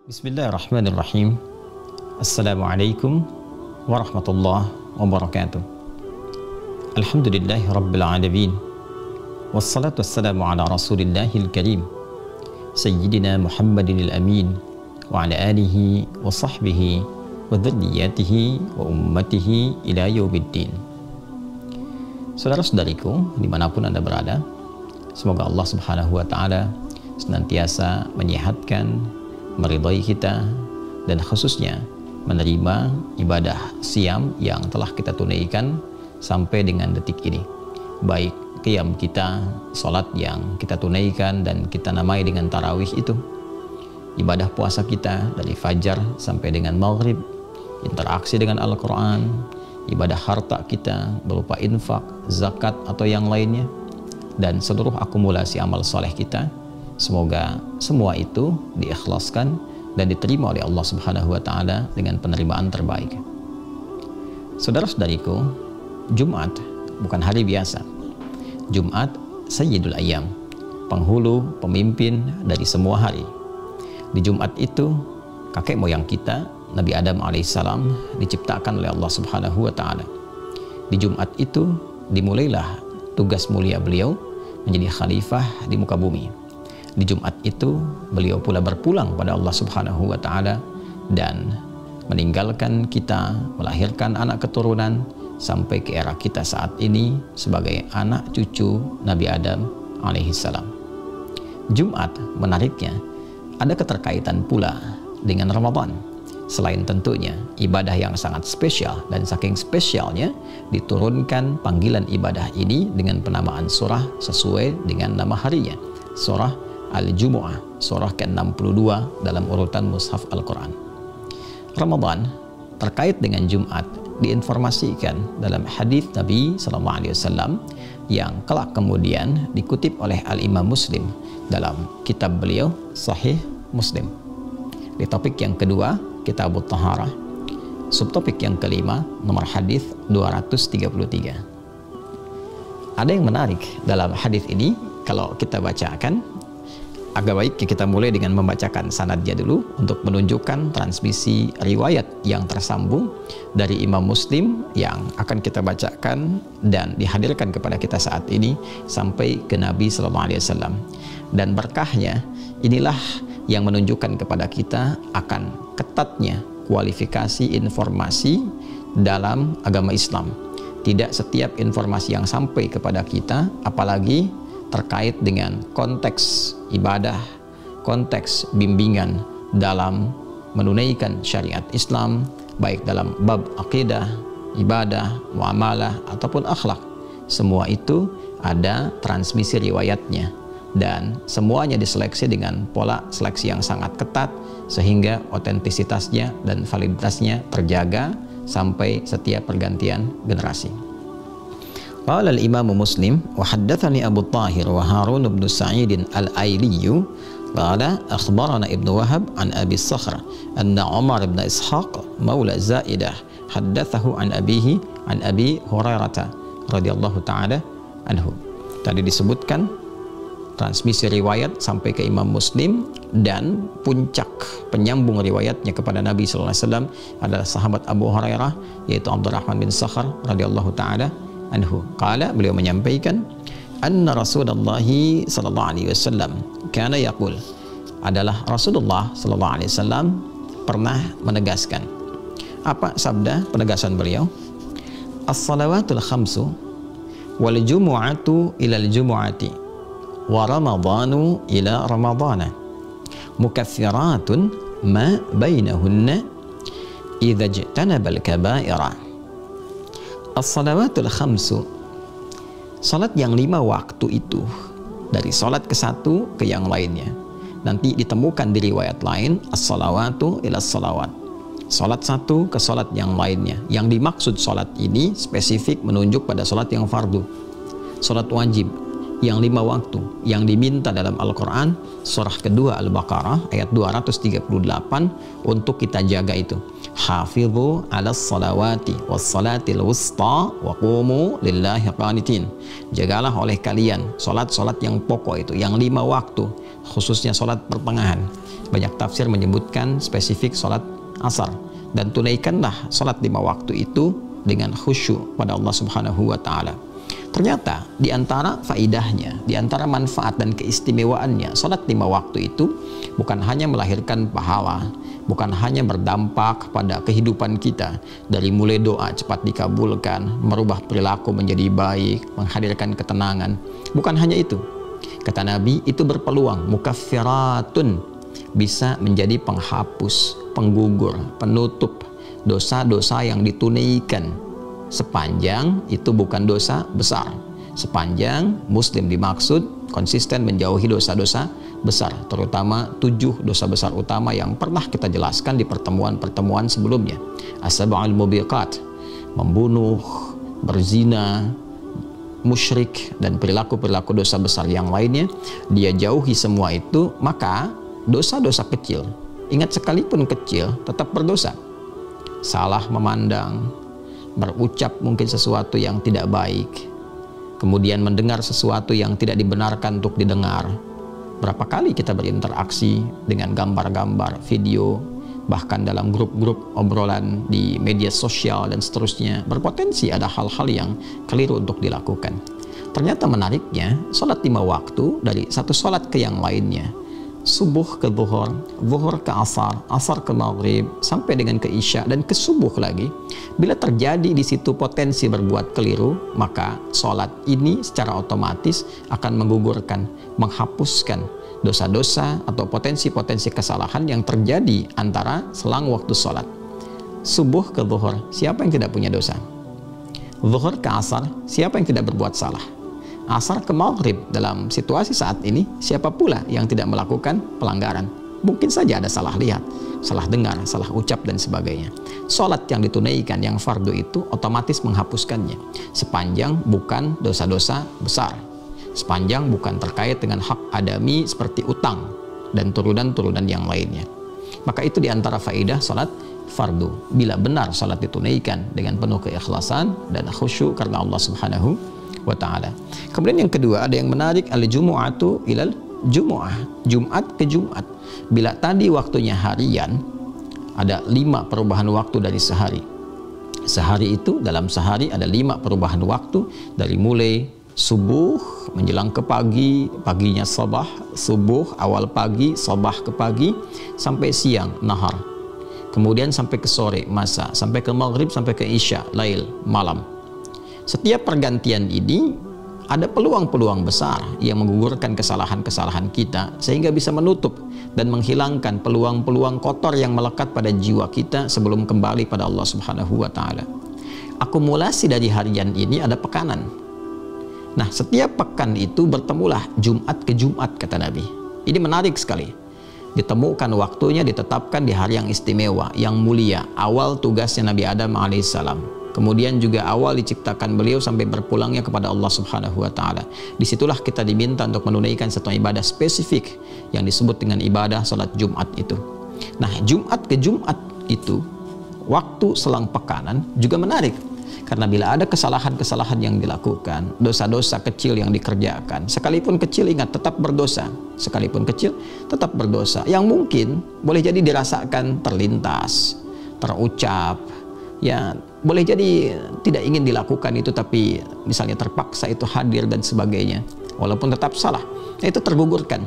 Bismillahirrahmanirrahim. Assalamualaikum warahmatullahi wabarakatuh. Alhamdulillahi rabbil alamin. Wassalatu wassalamu ala rasulillahil karim Sayyidina Muhammadinil amin wa ala alihi wa sahbihi wa dhurriyyatihi wa ummatihi ila yaumiddin. Saudara-saudariku dimanapun Anda berada, semoga Allah subhanahu wa ta'ala senantiasa menyehatkan, meridhai kita, dan khususnya menerima ibadah siam yang telah kita tunaikan sampai dengan detik ini, baik qiyam kita, salat yang kita tunaikan dan kita namai dengan tarawih itu, ibadah puasa kita dari fajar sampai dengan maghrib, interaksi dengan Al-Quran, ibadah harta kita berupa infak, zakat atau yang lainnya, dan seluruh akumulasi amal soleh kita. Semoga semua itu diikhlaskan dan diterima oleh Allah Subhanahu wa ta'ala dengan penerimaan terbaik. Saudara-saudariku, Jumat bukan hari biasa. Jumat Sayyidul Ayyam, penghulu, pemimpin dari semua hari. Di Jumat itu, kakek moyang kita, Nabi Adam alaihissalam, diciptakan oleh Allah Subhanahu wa ta'ala. Di Jumat itu dimulailah tugas mulia beliau menjadi khalifah di muka bumi. Di Jumat itu beliau pula berpulang pada Allah Subhanahu wa ta'ala dan meninggalkan kita, melahirkan anak keturunan sampai ke era kita saat ini sebagai anak cucu Nabi Adam alaihissalam. Jumat menariknya ada keterkaitan pula dengan Ramadan. Selain tentunya ibadah yang sangat spesial, dan saking spesialnya diturunkan panggilan ibadah ini dengan penamaan surah sesuai dengan nama harinya, surah Al-Jumu'ah, surah ke-62 dalam urutan mushaf Al-Quran. Ramadan terkait dengan Jumat diinformasikan dalam hadis Nabi SAW yang kelak kemudian dikutip oleh Al-Imam Muslim dalam kitab beliau Sahih Muslim. Di topik yang kedua, Kitabut Taharah, subtopik yang kelima, nomor hadis 233. Ada yang menarik dalam hadis ini kalau kita bacakan. Agak baik kita mulai dengan membacakan sanadnya dulu untuk menunjukkan transmisi riwayat yang tersambung dari Imam Muslim yang akan kita bacakan dan dihadirkan kepada kita saat ini sampai ke Nabi SAW. Dan berkahnya inilah yang menunjukkan kepada kita akan ketatnya kualifikasi informasi dalam agama Islam. Tidak setiap informasi yang sampai kepada kita, apalagi terkait dengan konteks ibadah, konteks bimbingan dalam menunaikan syariat Islam, baik dalam bab akidah, ibadah, muamalah, ataupun akhlak. Semua itu ada transmisi riwayatnya, dan semuanya diseleksi dengan pola seleksi yang sangat ketat sehingga otentisitasnya dan validitasnya terjaga sampai setiap pergantian generasi. Qala al-Imam Muslim wa haddatsani Abu Tahir wa Harun bin Sa'id al-Aili qala akhbarana Ibnu Wahab an Abi Sakhr anna Umar bin Ishaq maula Zaidah haddatsahu an abihi an Abi Hurairah radhiyallahu taala anhu. Tadi disebutkan transmisi riwayat sampai ke Imam Muslim, dan puncak penyambung riwayatnya kepada Nabi sallallahu alaihi wasallam adalah sahabat Abu Hurairah, yaitu Abdurrahman bin Sakhr radhiyallahu taala anhu. Qala, beliau menyampaikan, anna Rasulullah sallallahu alaihi wasallam kana yaqul, adalah Rasulullah sallallahu alaihi wasallam pernah menegaskan. Apa sabda penegasan beliau? As-salawatul khamsu wal jumu'atu ilal jumu'ati wa ramadhanu ila ramadhana mukaffiratun ma bainahunna idza ijtanabal kaba'ira. As-salawatul khamsu, salat yang 5 waktu itu, dari salat ke satu ke yang lainnya. Nanti ditemukan di riwayat lain, as-salawatu ila salawat, salat satu ke salat yang lainnya. Yang dimaksud salat ini spesifik menunjuk pada salat yang fardu, salat wajib yang 5 waktu yang diminta dalam Al-Quran, surah kedua Al-Baqarah ayat 238, untuk kita jaga itu. Hafidhu ala salawati was salatil wusta wa qumu lillahi qanitin. Jagalah oleh kalian salat-salat yang pokok itu, yang 5 waktu, khususnya sholat pertengahan. Banyak tafsir menyebutkan spesifik sholat asar. Dan tunaikanlah sholat 5 waktu itu dengan khusyuk pada Allah Subhanahu wa Ta'ala. Ternyata di antara faidahnya, di antara manfaat dan keistimewaannya, sholat 5 waktu itu bukan hanya melahirkan pahala, bukan hanya berdampak pada kehidupan kita, dari mulai doa cepat dikabulkan, merubah perilaku menjadi baik, menghadirkan ketenangan. Bukan hanya itu, kata Nabi, itu berpeluang mukaffiratun, bisa menjadi penghapus, penggugur, penutup dosa-dosa yang ditunaikan, sepanjang itu bukan dosa besar, sepanjang muslim dimaksud konsisten menjauhi dosa-dosa besar, terutama 7 dosa besar utama yang pernah kita jelaskan di pertemuan-pertemuan sebelumnya. As-sab'ul mubiqat, membunuh, berzina, musyrik, dan perilaku-perilaku dosa besar yang lainnya, dia jauhi semua itu. Maka dosa-dosa kecil, ingat sekalipun kecil, tetap berdosa. Salah memandang, berucap mungkin sesuatu yang tidak baik, kemudian mendengar sesuatu yang tidak dibenarkan untuk didengar. Berapa kali kita berinteraksi dengan gambar-gambar, video, bahkan dalam grup-grup obrolan di media sosial dan seterusnya, berpotensi ada hal-hal yang keliru untuk dilakukan. Ternyata menariknya, sholat 5 waktu dari satu sholat ke yang lainnya, subuh ke zuhur, zuhur ke asar, asar ke maghrib, sampai dengan ke isya dan ke subuh lagi. Bila terjadi di situ potensi berbuat keliru, maka sholat ini secara otomatis akan menggugurkan, menghapuskan dosa-dosa atau potensi-potensi kesalahan yang terjadi antara selang waktu sholat. Subuh ke zuhur, siapa yang tidak punya dosa? Zuhur ke asar, siapa yang tidak berbuat salah? Asar ke maghrib, dalam situasi saat ini, siapa pula yang tidak melakukan pelanggaran? Mungkin saja ada salah lihat, salah dengar, salah ucap, dan sebagainya. Sholat yang ditunaikan, yang fardu itu otomatis menghapuskannya, sepanjang bukan dosa-dosa besar, sepanjang bukan terkait dengan hak adami seperti utang dan turunan-turunan yang lainnya. Maka itu diantara faedah sholat fardu, bila benar sholat ditunaikan dengan penuh keikhlasan dan khusyuk karena Allah Subhanahu wa Ta'ala. Kemudian yang kedua, ada yang menarik, al-jumu'atu ilal jumu'ah, Jumat ke Jumat. Bila tadi waktunya harian, ada 5 perubahan waktu dari sehari. Sehari itu, dalam sehari ada 5 perubahan waktu, dari mulai subuh menjelang ke pagi, paginya sabah, subuh awal pagi, sabah ke pagi, sampai siang, nahar. Kemudian sampai ke sore, masa, sampai ke maghrib, sampai ke isya, lail, malam. Setiap pergantian ini ada peluang-peluang besar yang menggugurkan kesalahan-kesalahan kita, sehingga bisa menutup dan menghilangkan peluang-peluang kotor yang melekat pada jiwa kita sebelum kembali pada Allah Subhanahu wa Ta'ala. Akumulasi dari harian ini ada pekanan. Nah, setiap pekan itu bertemulah Jumat ke Jumat, kata Nabi. Ini menarik sekali. Ditemukan waktunya, ditetapkan di hari yang istimewa, yang mulia, awal tugasnya Nabi Adam alaihissalam. Kemudian juga awal diciptakan beliau sampai berpulangnya kepada Allah Subhanahu wa Ta'ala. Disitulah kita diminta untuk menunaikan satu ibadah spesifik yang disebut dengan ibadah salat Jumat itu. Nah, Jumat ke Jumat itu, waktu selang pekanan, juga menarik. Karena bila ada kesalahan-kesalahan yang dilakukan, dosa-dosa kecil yang dikerjakan, sekalipun kecil, ingat, tetap berdosa. Sekalipun kecil, tetap berdosa. Yang mungkin boleh jadi dirasakan terlintas, terucap, ya boleh jadi tidak ingin dilakukan itu, tapi misalnya terpaksa itu hadir dan sebagainya, walaupun tetap salah. Itu tergugurkan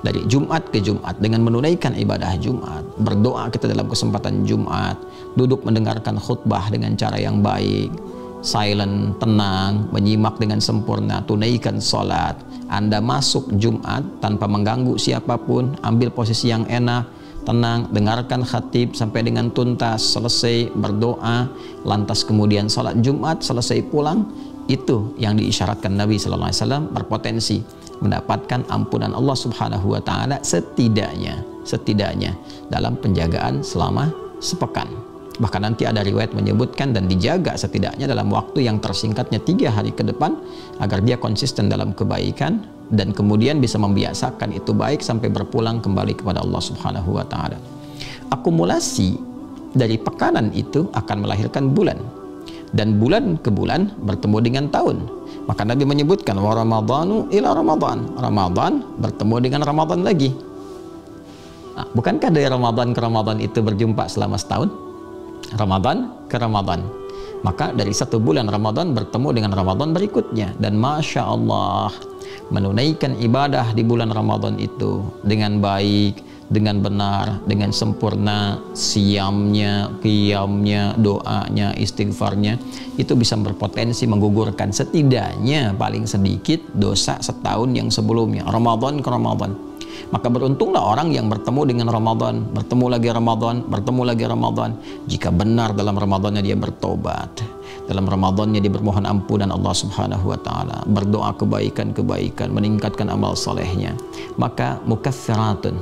dari Jumat ke Jumat dengan menunaikan ibadah Jumat, berdoa kita dalam kesempatan Jumat, duduk mendengarkan khutbah dengan cara yang baik, silent, tenang, menyimak dengan sempurna, tunaikan sholat. Anda masuk Jumat tanpa mengganggu siapapun, ambil posisi yang enak, tenang, dengarkan khatib sampai dengan tuntas, selesai, berdoa, lantas kemudian salat Jumat, selesai pulang. Itu yang diisyaratkan Nabi Sallallahu Alaihi Wasallam, berpotensi mendapatkan ampunan Allah Subhanahu wa Ta'ala setidaknya dalam penjagaan selama sepekan. Bahkan nanti ada riwayat menyebutkan dan dijaga setidaknya dalam waktu yang tersingkatnya 3 hari ke depan, agar dia konsisten dalam kebaikan dan kemudian bisa membiasakan itu baik sampai berpulang kembali kepada Allah Subhanahu wa Ta'ala. Akumulasi dari pekanan itu akan melahirkan bulan, dan bulan ke bulan bertemu dengan tahun. Maka Nabi menyebutkan wa ramadhanu ila ramadhan. Ramadan bertemu dengan Ramadan lagi. Nah, bukankah dari Ramadan ke Ramadan itu berjumpa selama setahun? Ramadan ke Ramadan. Maka dari satu bulan Ramadan bertemu dengan Ramadan berikutnya. Dan Masya Allah, menunaikan ibadah di bulan Ramadan itu dengan baik, dengan benar, dengan sempurna, siamnya, qiyamnya, doanya, istighfarnya, itu bisa berpotensi menggugurkan setidaknya paling sedikit dosa setahun yang sebelumnya, Ramadan ke Ramadan. Maka beruntunglah orang yang bertemu dengan Ramadan, bertemu lagi Ramadan, bertemu lagi Ramadan. Jika benar dalam Ramadannya dia bertobat, dalam Ramadannya dia bermohon ampunan Allah Subhanahu wa Ta'ala, berdoa kebaikan-kebaikan, meningkatkan amal solehnya, maka mukaffiratun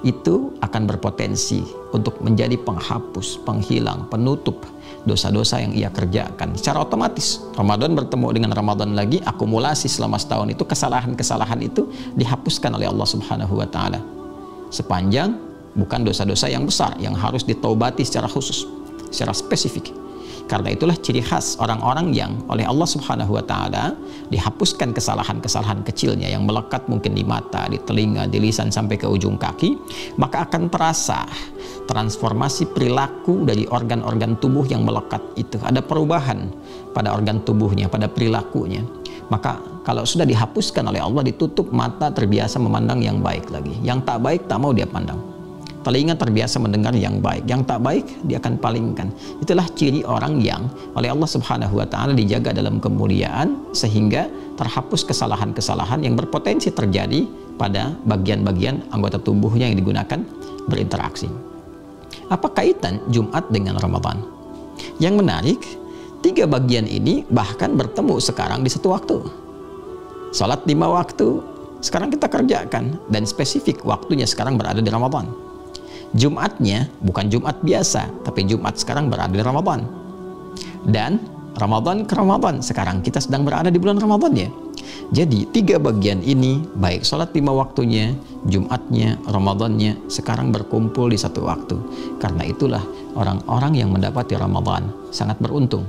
itu akan berpotensi untuk menjadi penghapus, penghilang, penutup dosa-dosa yang ia kerjakan secara otomatis. Ramadan bertemu dengan Ramadan lagi, akumulasi selama setahun itu, kesalahan-kesalahan itu dihapuskan oleh Allah Subhanahu wa Ta'ala, sepanjang bukan dosa-dosa yang besar yang harus ditaubati secara khusus, secara spesifik. Karena itulah ciri khas orang-orang yang oleh Allah Subhanahu wa Ta'ala dihapuskan kesalahan-kesalahan kecilnya yang melekat mungkin di mata, di telinga, di lisan sampai ke ujung kaki, maka akan terasa transformasi perilaku dari organ-organ tubuh yang melekat itu. Ada perubahan pada organ tubuhnya, pada perilakunya. Maka kalau sudah dihapuskan oleh Allah, ditutup mata, terbiasa memandang yang baik lagi. Yang tak baik tak mau dia pandang. Telinga terbiasa mendengar yang baik, yang tak baik dia akan palingkan. Itulah ciri orang yang oleh Allah Subhanahu wa Ta'ala dijaga dalam kemuliaan, sehingga terhapus kesalahan-kesalahan yang berpotensi terjadi pada bagian-bagian anggota tubuhnya yang digunakan berinteraksi. Apa kaitan Jumat dengan Ramadan? Yang menarik, 3 bagian ini bahkan bertemu sekarang di satu waktu. Salat 5 waktu sekarang kita kerjakan, dan spesifik waktunya sekarang berada di Ramadan. Jumatnya bukan Jumat biasa, tapi Jumat sekarang berada di Ramadan. Dan Ramadan ke Ramadan, sekarang kita sedang berada di bulan Ramadan ya. Jadi 3 bagian ini, baik sholat 5 waktunya, Jumatnya, Ramadannya, sekarang berkumpul di satu waktu. Karena itulah orang-orang yang mendapati Ramadan sangat beruntung.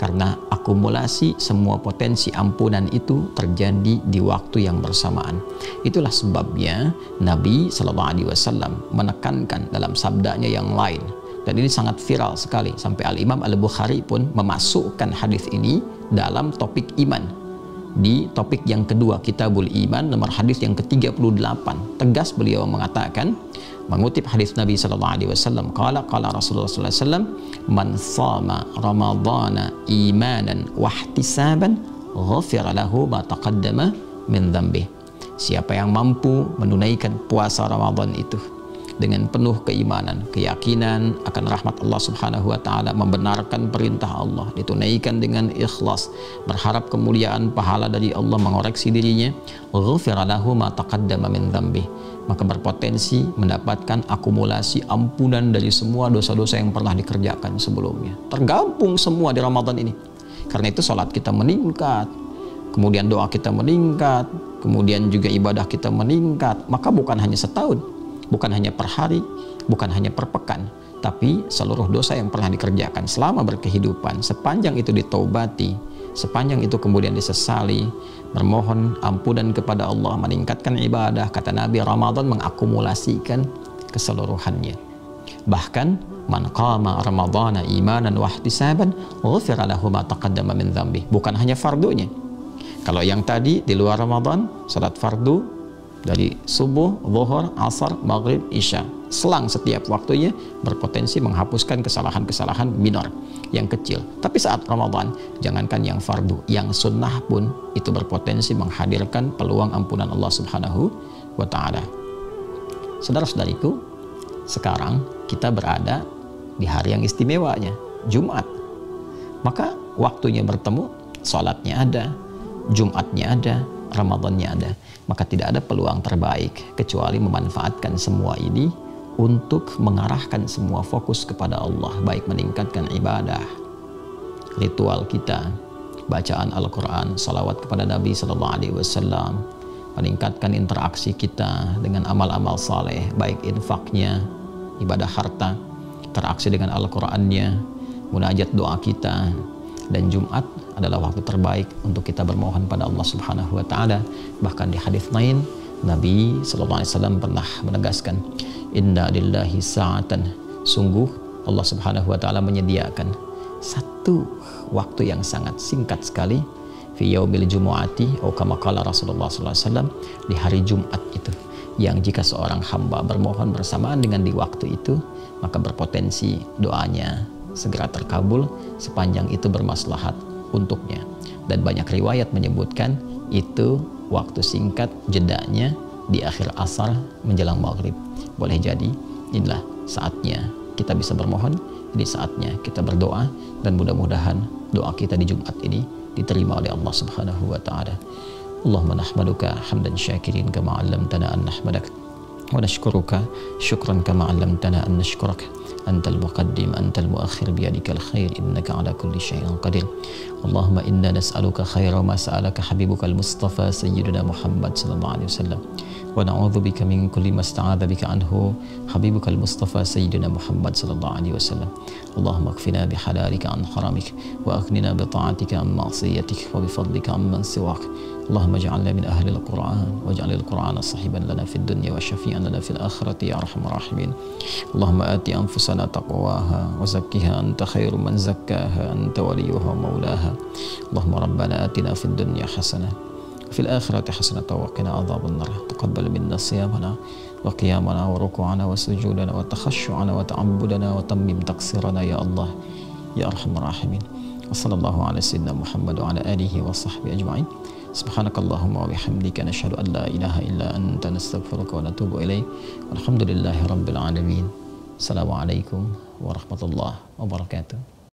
Karena akumulasi semua potensi ampunan itu terjadi di waktu yang bersamaan. Itulah sebabnya Nabi SAW menekankan dalam sabdanya yang lain. Dan ini sangat viral sekali, sampai Al-Imam Al-Bukhari pun memasukkan hadis ini dalam topik iman. Di topik yang kedua, Kitabul Iman, nomor hadis yang ke-38. Tegas beliau mengatakan, mengutip hadis Nabi SAW, qala Rasulullah SAW, man shama ramadhana imanan wahtisaban ghafira lahu ma taqaddama min dhanbih. Siapa yang mampu menunaikan puasa Ramadan itu dengan penuh keimanan, keyakinan akan rahmat Allah Subhanahu wa Ta'ala, membenarkan perintah Allah, ditunaikan dengan ikhlas, berharap kemuliaan pahala dari Allah, mengoreksi dirinya, ghafira lahu ma taqaddama min dhanbih, maka berpotensi mendapatkan akumulasi ampunan dari semua dosa-dosa yang pernah dikerjakan sebelumnya. Tergabung semua di Ramadan ini. Karena itu salat kita meningkat, kemudian doa kita meningkat, kemudian juga ibadah kita meningkat. Maka bukan hanya setahun, bukan hanya per hari, bukan hanya per pekan, tapi seluruh dosa yang pernah dikerjakan selama berkehidupan, sepanjang itu ditaubati, sepanjang itu kemudian disesali, bermohon ampunan kepada Allah, meningkatkan ibadah. Kata Nabi, Ramadan mengakumulasikan keseluruhannya. Bahkan man qama ramadhana imanan wahtisaban ghufira lahu ma taqaddama min dhanbi. Bukan hanya fardunya. Kalau yang tadi di luar Ramadan, salat fardu dari subuh, zuhur, asar, maghrib, isya, selang setiap waktunya berpotensi menghapuskan kesalahan-kesalahan minor yang kecil. Tapi saat Ramadan, jangankan yang fardu, yang sunnah pun itu berpotensi menghadirkan peluang ampunan Allah Subhanahu wa Ta'ala. Saudara-saudariku, sekarang kita berada di hari yang istimewanya, Jumat. Maka waktunya bertemu, salatnya ada, Jumatnya ada, Ramadannya ada. Maka tidak ada peluang terbaik kecuali memanfaatkan semua ini untuk mengarahkan semua fokus kepada Allah, baik meningkatkan ibadah, ritual kita, bacaan Al-Quran, salawat kepada Nabi SAW, meningkatkan interaksi kita dengan amal-amal saleh, baik infaknya, ibadah harta, interaksi dengan Al-Qurannya, munajat doa kita, Dan Jumat adalah waktu terbaik untuk kita bermohon pada Allah Subhanahu wa taala. Bahkan di hadis lain Nabi sallallahu alaihi wasallam pernah menegaskan, "Inna lillahi sa'atan." Sungguh Allah Subhanahu wa taala menyediakan satu waktu yang sangat singkat sekali, fi yaumil jumu'ati atau kama qala Rasulullah sallallahu alaihi wasallam, di hari Jumat itu, yang jika seorang hamba bermohon bersamaan dengan di waktu itu, maka berpotensi doanya segera terkabul sepanjang itu bermaslahat untuknya. Dan banyak riwayat menyebutkan itu waktu singkat, jedanya di akhir asar menjelang maghrib. Boleh jadi inilah saatnya kita bisa bermohon, ini saatnya kita berdoa, dan mudah-mudahan doa kita di Jumat ini diterima oleh Allah Subhanahu wa taala. Allahumma nahmaduka hamdan syakirin kama 'allamtana an nahmadak, wa nashkuruka syukran kama 'allamtana an nashkurak. Antal muqaddim antal muakhir biyadikal khair innaka ala kulli syai'in qadir. Allahumma inna nas'aluka khaira ma sa'alaka habibukal mustafa sayyidina Muhammad sallallahu alaihi wasallam, wa na'udzubika min kulli ma sta'adha bika anhu habibukal mustafa sayyidina Muhammad sallallahu alaihi wasallam. Allahumma kfina bihalalika an haramik, wa aghnina bi ta'atika an ma'siyatik, wa bi fadlika amman siwak. Allahumma ij'alna min ahli al-Qur'an, waj'al al-Qur'ana sahiban lana fid dunya wa syafi'an lana fil akhirati ya arhamar rahimin. Allahumma ati anfusana taqwaha wa zakkiha anta khairu man zakkaha anta waliyuha maulaha. Allahumma rabbana atina fid dunya hasanah wa fil akhirati hasanah wa qina adzaban nar. Taqabbal minna siyamana wa qiyamana wa ruku'ana wa sujudana wa takhashshu'ana wa ta'abbudana wa tammim taqsirana ya Allah ya arhamar rahimin. Wa sallallahu ala sayyidina Muhammad wa ala alihi wa sahbihi ajma'in. Subhanakallahumma wa bihamdika nashhadu an la ilaha illa anta nastaghfiruka wa natubu ilaik. Walhamdulillahi rabbil alamin. Assalamualaikum warahmatullahi wabarakatuh.